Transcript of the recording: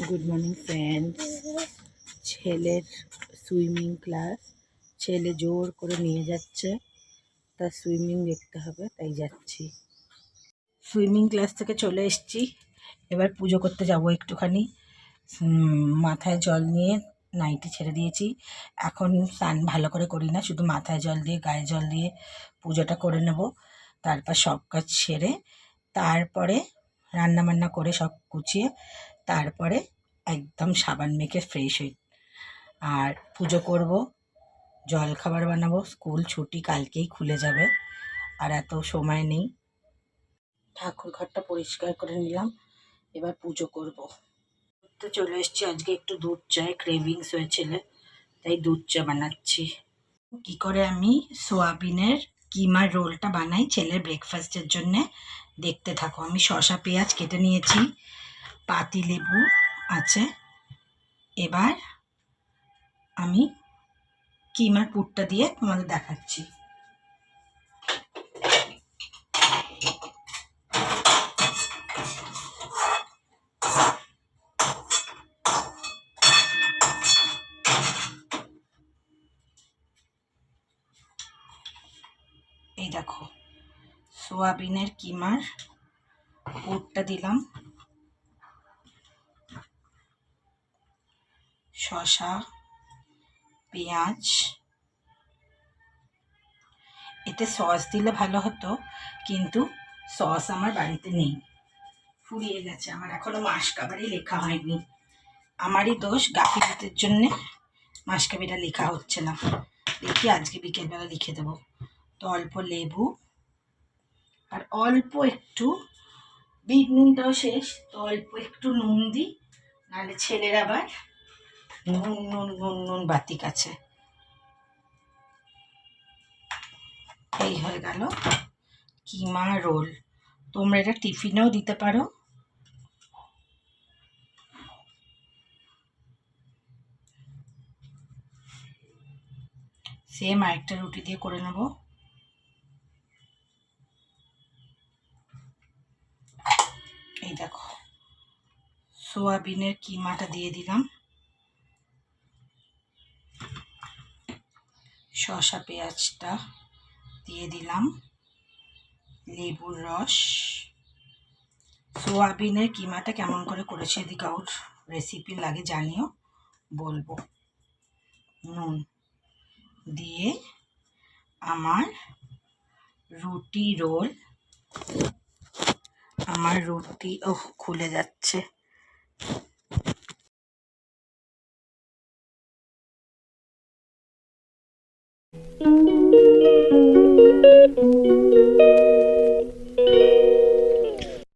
Good morning friends. ছেলের swimming class, ছেলে জোর করে নিয়ে যাচ্ছে, তার সুইমিং দেখতে হবে তাই যাচ্ছি। সুইমিং ক্লাস থেকে চলে এসেছি, এবার পুজো করতে যাব একটুখানি। মাথায় জল নিয়ে নাইটি ছেড়ে দিয়েছি। এখন স্নান ভালো করে করি না, শুধু মাথায় জল দিয়ে গায়ে জল দিয়ে পুজোটা করে নেব। তারপর সব কাজ সেরে তারপরে রান্নাবান্না করে সব গুছিয়ে তারপরে একদম সাবান মেখে ফ্রেশ হই আর পুজো করব, জল খাবার বানাবো। স্কুল ছুটি, কালকেই খুলে যাবে, আর এত সময় নেই। ঠাকুর ঘরটা পরিষ্কার করে নিলাম, এবার পুজো করব। তো চলে এসেছি, আজকে একটু দুধ চায় ক্রেভিংস হয়েছিল, তাই দুধ চা বানাচ্ছি। কি করে আমি সোয়াবিনের কিমার রোলটা বানাই ছেলের ব্রেকফাস্টের জন্যে দেখতে থাকো। আমি শসা পেঁয়াজ কেটে নিয়েছি, পাতি লেবু আছে। এবার আমি কিমার পুরটা দিয়ে তোমাদের দেখাচ্ছি। এই দেখো, সোয়াবিনের কিমার পুরটা দিলাম, শসা পেঁয়াজ। এতে সস দিলে ভালো হতো, কিন্তু সস আমার বাড়িতে নেই, ফুরিয়ে গেছে। আমার এখনো মাসকাবারি লেখা হয়নি, আমারই দোষ। গাফিলতির জন্যে মাসকাবিটা লেখা হচ্ছে না। দেখি আজকে বিকেলবেলা লিখে দেবো। তো অল্প লেবু আর অল্প একটু, বিট নুনটাও শেষ, তো অল্প একটু নুন দিই, নাহলে ছেলের আবার নুন নুন নুন নুন বাতিক আছে। এই হয়ে গেল কিমা রোল। তোমরা এটা টিফিনেও দিতে পারো। সেম আরেকটা রুটি দিয়ে করে নেব। এই দেখো, সোয়াবিনের কিমাটা দিয়ে দিলাম, শসা পেঁয়াজটা দিয়ে দিলাম, লেবুর রস। সোয়াবিনের কিমাটা কেমন করে করেছে যদি কারোর রেসিপি লাগে জানিও, বলবো। নুন দিয়ে আমার রুটি রোল, আমার রুটি খুলে যাচ্ছে।